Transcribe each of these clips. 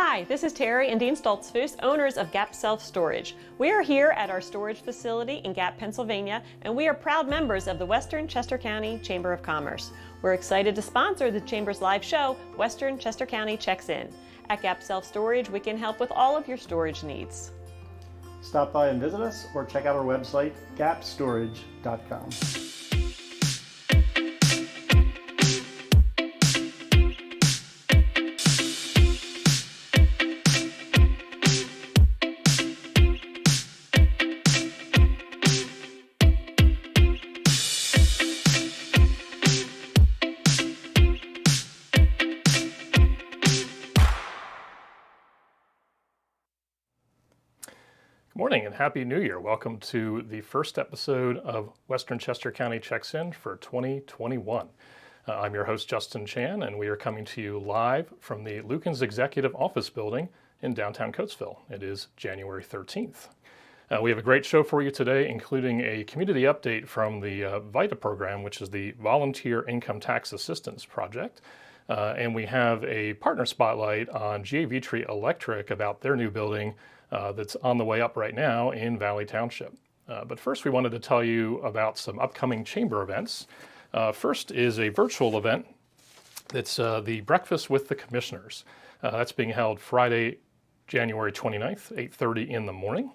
Hi, this is Terry and Dean Stoltzfus, owners of Gap Self Storage. We are here at our storage facility in Gap, Pennsylvania, and we are proud members of the Western Chester County Chamber of Commerce. We're excited to sponsor the Chamber's live show, Western Chester County Checks In. At Gap Self Storage, we can help with all of your storage needs. Stop by and visit us or check out our website, gapstorage.com. Good morning and Happy New Year. Welcome to the first episode of Western Chester County Checks In for 2021. I'm your host, Justin Chan, and we are coming to you live from the Lukens Executive Office Building in downtown Coatesville. It is January 13th. We have a great show for you today, including a community update from the Vita Program, which is the Volunteer Income Tax Assistance Project. And we have a partner spotlight on Vietri Electric about their new building that's on the way up right now in Valley Township. But first we wanted to tell you about some upcoming chamber events. First is a virtual event. It's the Breakfast with the Commissioners. That's being held Friday, January 29th, 8:30 in the morning.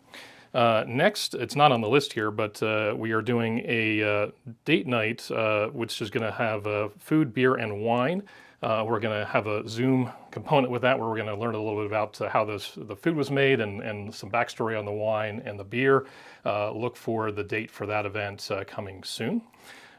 Next, it's not on the list here, but we are doing a date night, which is going to have food, beer, and wine. We're going to have a Zoom component with that where we're going to learn a little bit about how the food was made and some backstory on the wine and the beer. Look for the date for that event coming soon.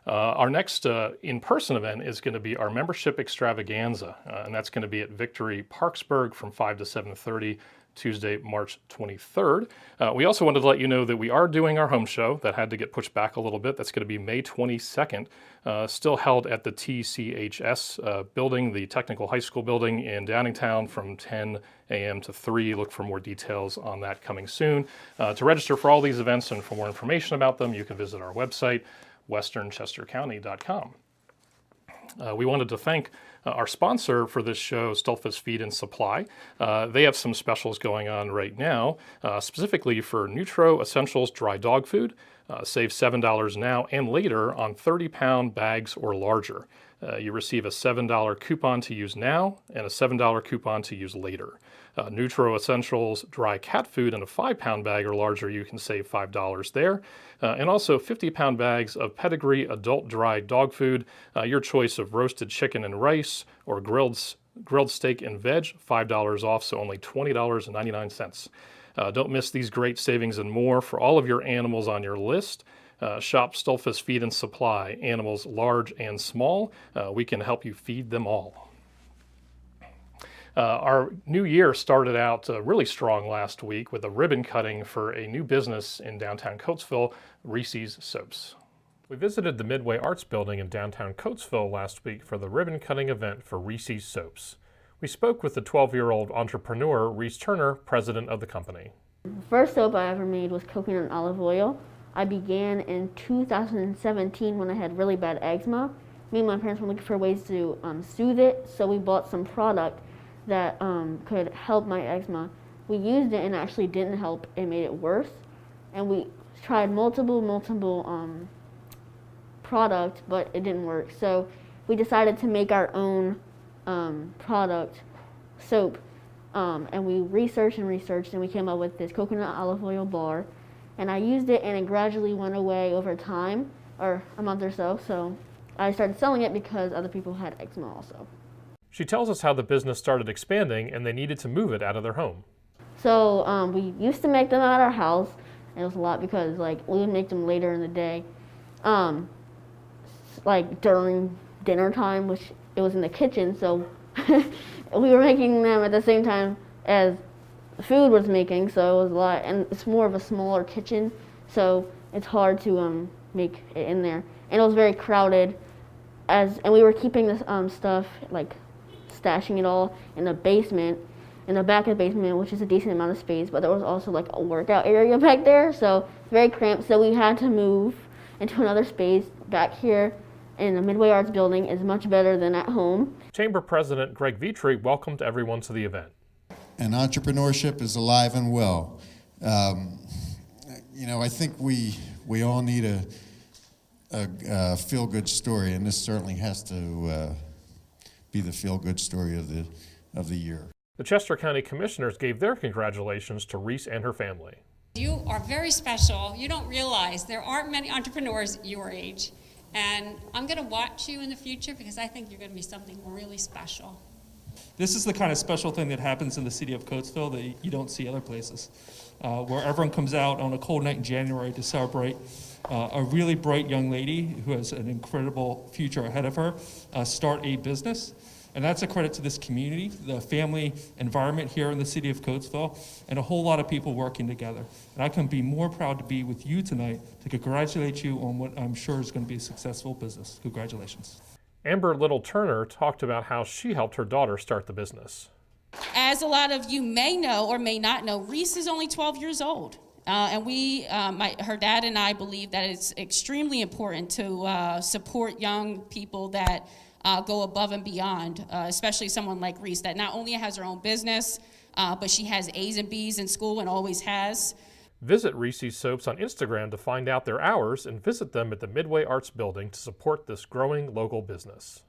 Our next in-person event is going to be our membership extravaganza, and that's going to be at Vietri Parksburg from 5 to 7:30. Tuesday, March 23rd. We also wanted to let you know that we are doing our home show that had to get pushed back a little bit. That's going to be May 22nd, still held at the TCHS building, the Technical High School building in Downingtown from 10 a.m. to 3. Look for more details on that coming soon. To register for all these events and for more information about them, you can visit our website, westernchestercounty.com. We wanted to thank our sponsor for this show, Stoltzfus Feed and Supply. They have some specials going on right now, specifically for Nutro Essentials dry dog food. Save $7 now and later on 30-pound bags or larger. You receive a $7 coupon to use now and a $7 coupon to use later. Nutro Essentials dry cat food in a 5-pound bag or larger, you can save $5 there. And also 50-pound bags of Pedigree adult dry dog food, your choice of roasted chicken and rice or grilled steak and veg, $5 off, so only $20.99. Don't miss these great savings and more for all of your animals on your list. Shop Stoltzfus Feed and Supply, animals large and small. We can help you feed them all. Our new year started out really strong last week with a ribbon cutting for a new business in downtown Coatesville, Reecies Soaps. We visited the Midway Arts Building in downtown Coatesville last week for the ribbon cutting event for Reecies Soaps. We spoke with the 12-year-old entrepreneur, Reese Turner, president of the company. The first soap I ever made was coconut and olive oil. I began in 2017 when I had really bad eczema. Me and my parents were looking for ways to soothe it, so we bought some product that could help my eczema. We used it and it actually didn't help, it made it worse. And we tried multiple products, but it didn't work. So we decided to make our own product, soap. And we researched and we came up with this coconut olive oil bar. And I used it and it gradually went away over time, or a month or so. So I started selling it because other people had eczema also. She tells us how the business started expanding and they needed to move it out of their home. So we used to make them at our house, and it was a lot because we would make them later in the day, like during dinner time, which it was in the kitchen. So we were making them at the same time as the food was making, so it was a lot, and it's more of a smaller kitchen, so it's hard to make it in there. And it was very crowded, and we were keeping this stuff, stashing it all in the basement, in the back of the basement, which is a decent amount of space, but there was also a workout area back there, so very cramped, so we had to move into another space. Back here in the Midway Arts Building is much better than at home. Chamber President Greg Vietri welcomed everyone to the event. and entrepreneurship is alive and well. I think we all need a feel-good story, and this certainly has to be the feel-good story of the year. The Chester County Commissioners gave their congratulations to Reese and her family. You are very special. You don't realize there aren't many entrepreneurs your age. And I'm going to watch you in the future because I think you're going to be something really special. This is the kind of special thing that happens in the city of Coatesville that you don't see other places, where everyone comes out on a cold night in January to celebrate a really bright young lady who has an incredible future ahead of her start a business. And that's a credit to this community, the family environment here in the city of Coatesville, and a whole lot of people working together. And I couldn't be more proud to be with you tonight to congratulate you on what I'm sure is going to be a successful business. Congratulations. Amber Little Turner talked about how she helped her daughter start the business. As a lot of you may know or may not know, Reese is only 12 years old. And her dad and I believe that it's extremely important to support young people that go above and beyond, especially someone like Reese that not only has her own business, but she has A's and B's in school and always has. Visit Reecies Soaps on Instagram to find out their hours and visit them at the Midway Arts Building to support this growing local business.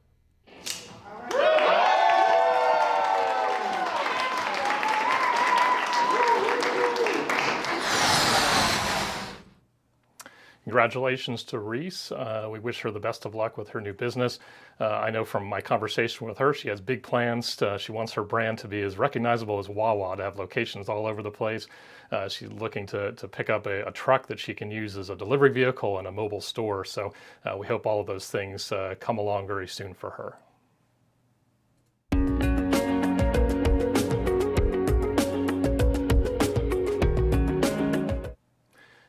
Congratulations to Reese. We wish her the best of luck with her new business. I know from my conversation with her, she has big plans. She wants her brand to be as recognizable as Wawa, to have locations all over the place. She's looking to pick up a truck that she can use as a delivery vehicle and a mobile store. So we hope all of those things come along very soon for her.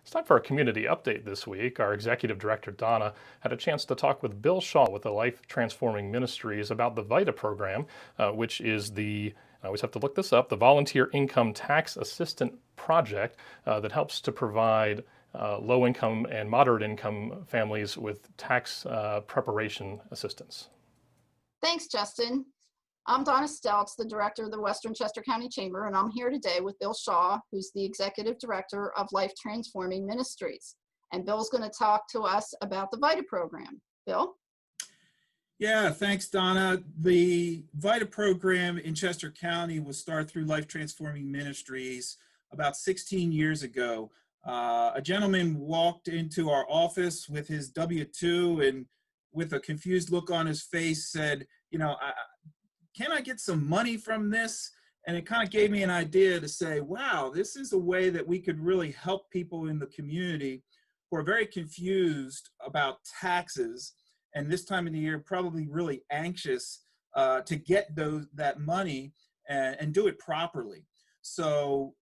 It's time for our community update this week. Our executive director, Donna, had a chance to talk with Bill Shaw with the Life Transforming Ministries about the Vita Program, which is I always have to look this up, the Volunteer Income Tax Assistant Project that helps to provide low-income and moderate-income families with tax preparation assistance. Thanks, Justin. I'm Donna Stelz, the director of the Western Chester County Chamber, and I'm here today with Bill Shaw, who's the executive director of Life Transforming Ministries. And Bill's going to talk to us about the Vita Program. Bill? Yeah, thanks, Donna. The Vita Program in Chester County was started through Life Transforming Ministries about 16 years ago. A gentleman walked into our office with his W-2 and with a confused look on his face said, can I get some money from this? And it kind of gave me an idea to say, wow, this is a way that we could really help people in the community who are very confused about taxes, and this time of the year probably really anxious to get that money and do it properly. So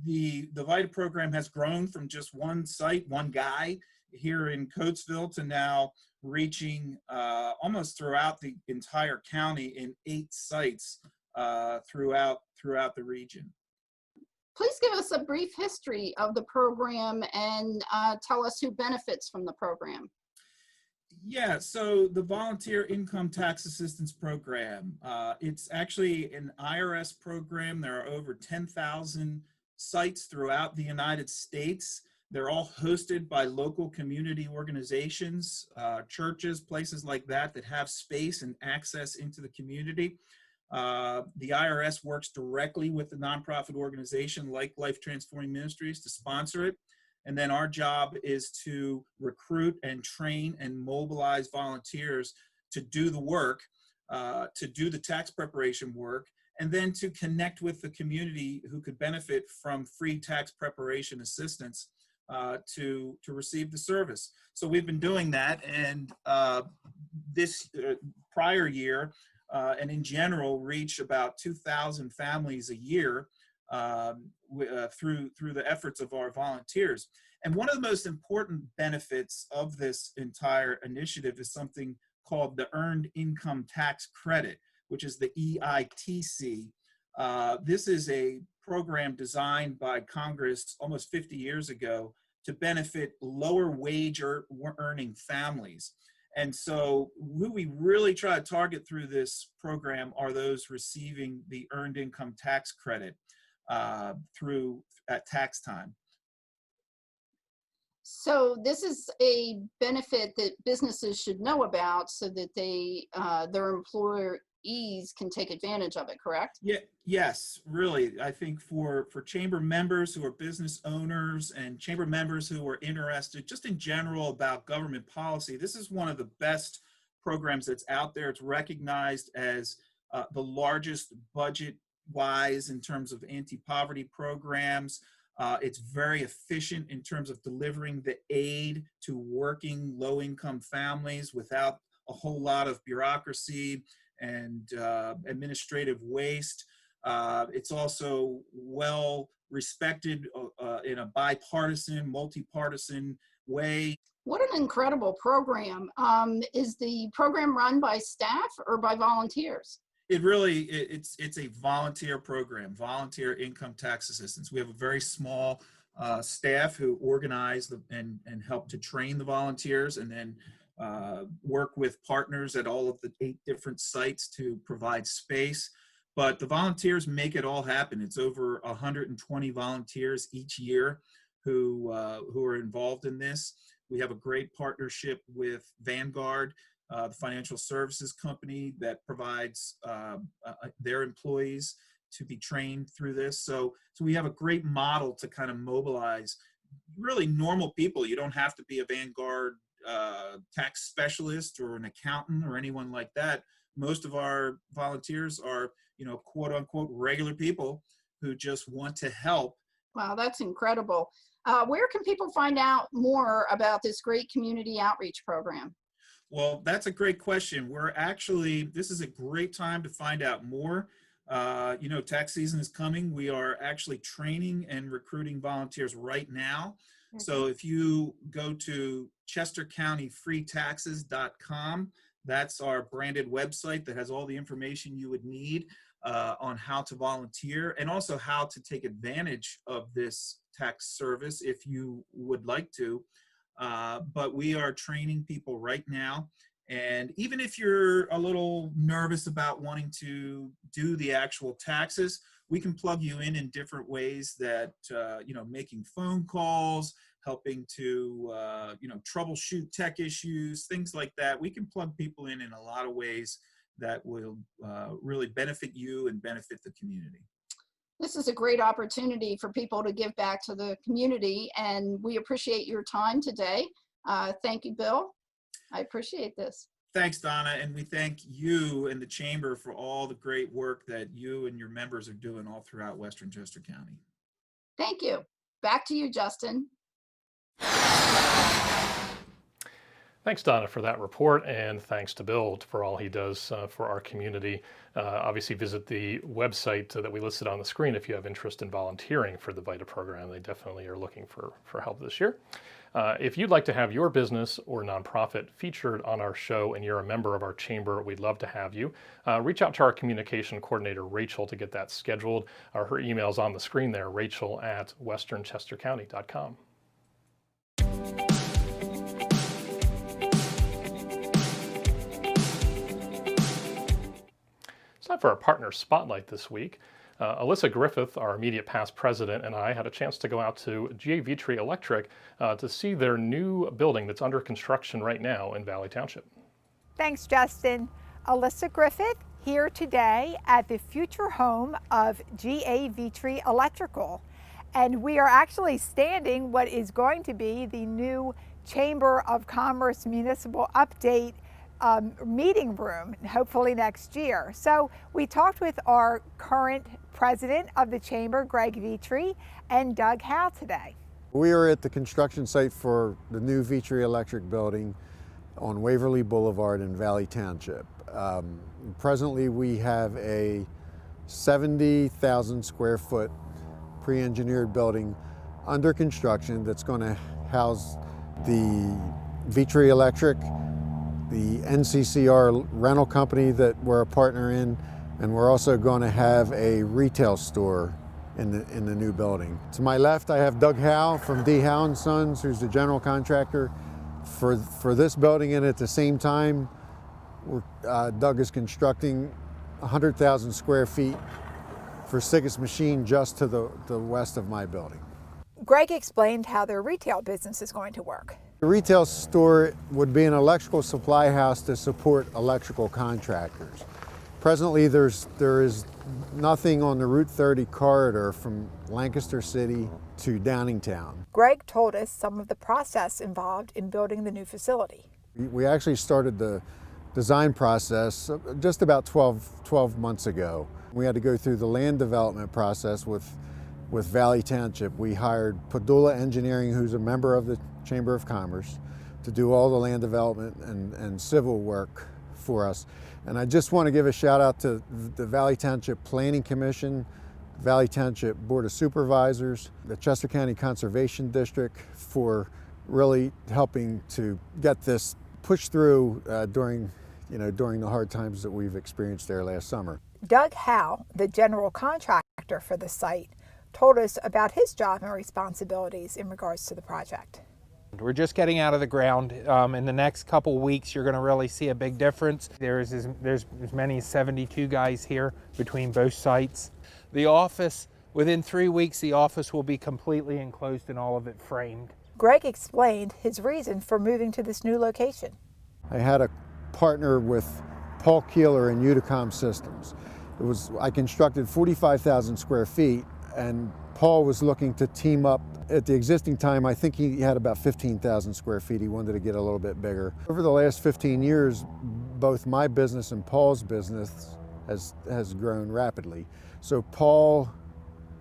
the Vita Program has grown from just one site, one guy here in Coatesville to now reaching almost throughout the entire county in 8 sites throughout the region. Please give us a brief history of the program and tell us who benefits from the program. Yeah, so the Volunteer Income Tax Assistance Program, it's actually an IRS program. There are over 10,000 sites throughout the United States. They're all hosted by local community organizations, churches, places like that have space and access into the community. The IRS works directly with the nonprofit organization like Life Transforming Ministries to sponsor it. And then our job is to recruit and train and mobilize volunteers to do the work, to do the tax preparation work, and then to connect with the community who could benefit from free tax preparation assistance to receive the service. So we've been doing that, and this prior year, and in general, reach about 2,000 families a year through the efforts of our volunteers. And one of the most important benefits of this entire initiative is something called the Earned Income Tax Credit, which is the EITC. This is a program designed by Congress almost 50 years ago to benefit lower wage earning families. And so who we really try to target through this program are those receiving the earned income tax credit through at tax time. So this is a benefit that businesses should know about so that their employees can take advantage of it, correct? Yeah, yes, really. I think for chamber members who are business owners and chamber members who are interested just in general about government policy, this is one of the best programs that's out there. It's recognized as the largest budget-wise in terms of anti-poverty programs. It's very efficient in terms of delivering the aid to working low-income families without a whole lot of bureaucracy and administrative waste. It's also well respected in a bipartisan, multi-partisan way. What an incredible program. Is the program run by staff or by volunteers? It's a volunteer program, volunteer income tax assistance. We have a very small staff who organize and help to train the volunteers, and then work with partners at all of the 8 different sites to provide space. But the volunteers make it all happen. It's over 120 volunteers each year who are involved in this. We have a great partnership with Vanguard, the financial services company that provides their employees to be trained through this. So we have a great model to kind of mobilize really normal people. You don't have to be a Vanguard tax specialist or an accountant or anyone like that. Most of our volunteers are, quote unquote, regular people who just want to help. Wow, that's incredible. Where can people find out more about this great community outreach program? Well, that's a great question. This is a great time to find out more. Tax season is coming. We are actually training and recruiting volunteers right now. Mm-hmm. So if you go to chestercountyfreetaxes.com, that's our branded website that has all the information you would need on how to volunteer and also how to take advantage of this tax service if you would like to. But we are training people right now. And even if you're a little nervous about wanting to do the actual taxes, we can plug you in different ways that, making phone calls, helping to, troubleshoot tech issues, things like that. We can plug people in a lot of ways that will really benefit you and benefit the community. This is a great opportunity for people to give back to the community, and we appreciate your time today. Thank you, Bill. I appreciate this. Thanks, Donna, and we thank you and the Chamber for all the great work that you and your members are doing all throughout Western Chester County. Thank you. Back to you, Justin. Thanks, Donna, for that report, and thanks to Bill for all he does for our community. Obviously, visit the website that we listed on the screen if you have interest in volunteering for the Vita program. They definitely are looking for help this year. If you'd like to have your business or nonprofit featured on our show and you're a member of our chamber, we'd love to have you. Reach out to our communication coordinator, Rachel, to get that scheduled. Her email's on the screen there, rachel@westernchestercounty.com. It's time for our partner spotlight this week. Alyssa Griffith, our immediate past president, and I had a chance to go out to Vietri Electric to see their new building that's under construction right now in Valley Township. Thanks, Justin. Alyssa Griffith here today at the future home of Vietri Electrical. And we are actually standing what is going to be the new Chamber of Commerce Municipal Update meeting room, hopefully next year. So we talked with our current president of the chamber, Greg Vietri, and Doug Howe today. We are at the construction site for the new Vietri Electric building on Waverly Boulevard in Valley Township. Presently we have a 70,000 square foot pre-engineered building under construction that's going to house the Vietri Electric, the NCCR rental company that we're a partner in, and we're also going to have a retail store in the new building. To my left, I have Doug Howe from D. Howe & Sons, who's the general contractor For this building, and at the same time, Doug is constructing 100,000 square feet for Sickest Machine just to the west of my building. Greg explained how their retail business is going to work. The retail store would be an electrical supply house to support electrical contractors. Presently, there is nothing on the Route 30 corridor from Lancaster City to Downingtown. Greg told us some of the process involved in building the new facility. We actually started the design process just about 12 months ago. We had to go through the land development process with Valley Township. We hired Padula Engineering, who's a member of the Chamber of Commerce, to do all the land development and civil work for us. And I just want to give a shout out to the Valley Township Planning Commission, Valley Township Board of Supervisors, the Chester County Conservation District for really helping to get this pushed through during the hard times that we've experienced there last summer. Doug Howe, the general contractor for the site, told us about his job and responsibilities in regards to the project. We're just getting out of the ground. In the next couple weeks, you're going to really see a big difference. There's as many as 72 guys here between both sites. The office, within 3 weeks, the office will be completely enclosed and all of it framed. Greg explained his reason for moving to this new location. I had a partner with Paul Keeler in Uticom Systems. I constructed 45,000 square feet, and Paul was looking to team up. At the existing time, I think he had about 15,000 square feet. He wanted to get a little bit bigger. Over the last 15 years, both my business and Paul's business has grown rapidly. So Paul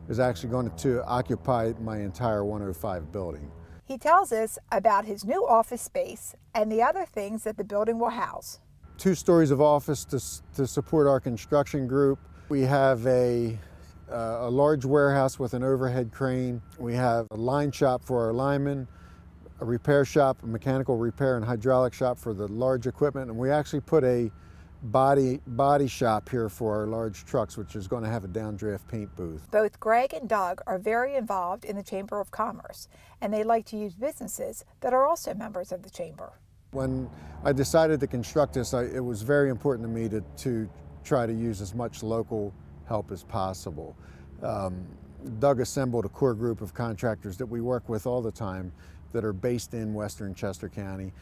is actually going to occupy my entire 105 building. He tells us about his new office space and the other things that the building will house. 2 stories of office to support our construction group. We have a large warehouse with an overhead crane. We have a line shop for our linemen, a repair shop, a mechanical repair and hydraulic shop for the large equipment, and we actually put a body shop here for our large trucks, which is going to have a downdraft paint booth. Both Greg and Doug are very involved in the Chamber of Commerce, and they like to use businesses that are also members of the Chamber. When I decided to construct this, it was very important to me to try to use as much local help as possible. Doug assembled a core group of contractors that we work with all the time that are based in western Chester County.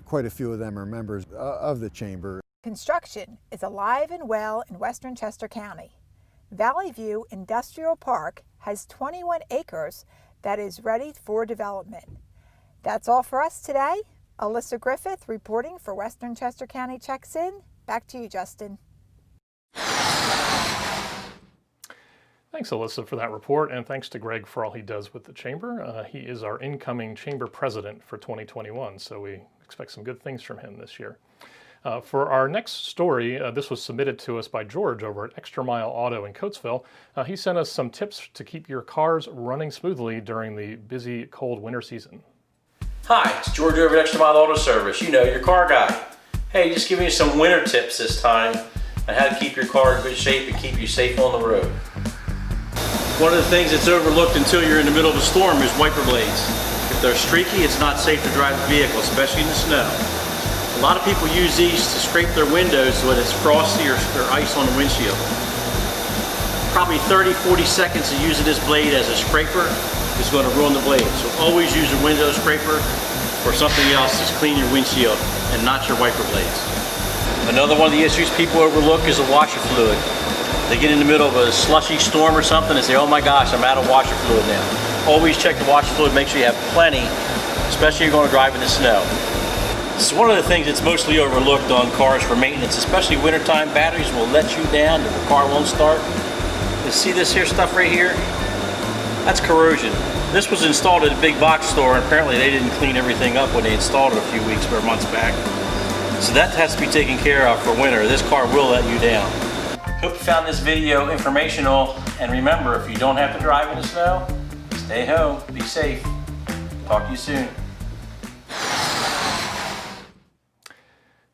Quite a few of them are members of the Chamber. Construction is alive and well in western Chester County. Valley View Industrial Park has 21 acres that is ready for development. That's all for us today. Alyssa Griffith reporting for Western Chester County Checks In. Back to you, Justin. Thanks, Alyssa, for that report, and thanks to Greg for all he does with the Chamber. He is our incoming Chamber President for 2021, so we expect some good things from him this year. For our next story, this was submitted to us by George over at Extra Mile Auto in Coatesville. He sent us some tips to keep your cars running smoothly during the busy, cold winter season. Hi, it's George over at Extra Mile Auto Service. You know, your car guy. Hey, just giving you some winter tips this time on how to keep your car in good shape and keep you safe on the road. One of the things that's overlooked until you're in the middle of a storm is wiper blades. If they're streaky, it's not safe to drive the vehicle, especially in the snow. A lot of people use these to scrape their windows when it's frosty or ice on the windshield. Probably 30-40 seconds of using this blade as a scraper is going to ruin the blade. So always use a window scraper or something else to clean your windshield and not your wiper blades. Another one of the issues people overlook is the washer fluid. They get in the middle of a slushy storm or something and say, oh my gosh, I'm out of washer fluid now. Always check the washer fluid, make sure you have plenty, especially if you're going to drive in the snow. This is one of the things that's mostly overlooked on cars for maintenance, especially wintertime. Batteries will let you down and the car won't start. You see this here stuff right here? That's corrosion. This was installed at a big box store, and apparently they didn't clean everything up when they installed it a few weeks or months back. So that has to be taken care of for winter. This car will let you down. Hope you found this video informational, and remember, if you don't have to drive in the snow, stay home, be safe. Talk to you soon.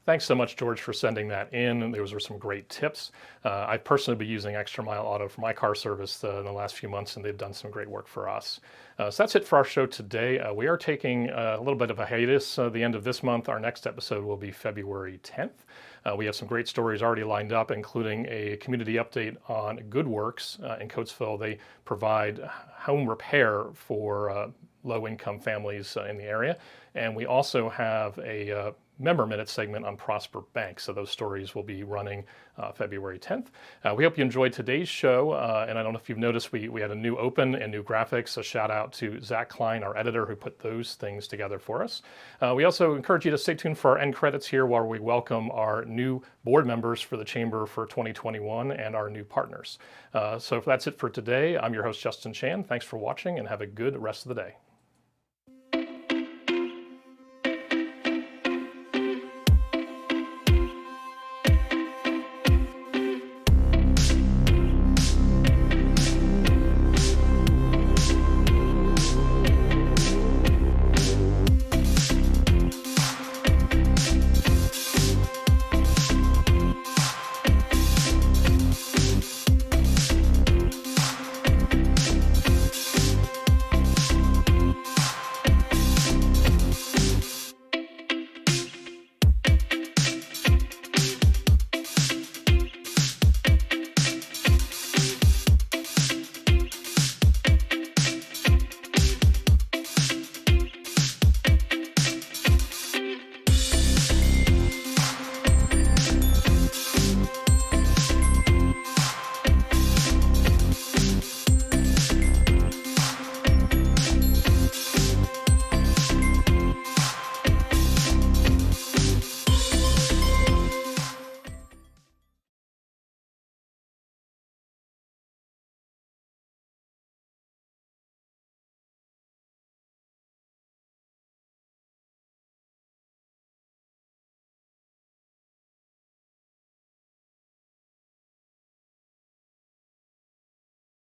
Thanks so much, George, for sending that in. Those were some great tips. I've personally been using Extra Mile Auto for my car service in the last few months, and they've done some great work for us. So that's it for our show today. We are taking a little bit of a hiatus the end of this month. Our next episode will be February 10th. We have some great stories already lined up, including a community update on Good Works in Coatesville. They provide home repair for low-income families in the area. And we also have a member minute segment on Prosper Bank. So those stories will be running February 10th. We hope you enjoyed today's show. And I don't know if you've noticed, we had a new open and new graphics. A shout out to Zach Klein, our editor, who put those things together for us. We also encourage you to stay tuned for our end credits here while we welcome our new board members for the Chamber for 2021 and our new partners. So that's it for today. I'm your host, Justin Chan. Thanks for watching and have a good rest of the day.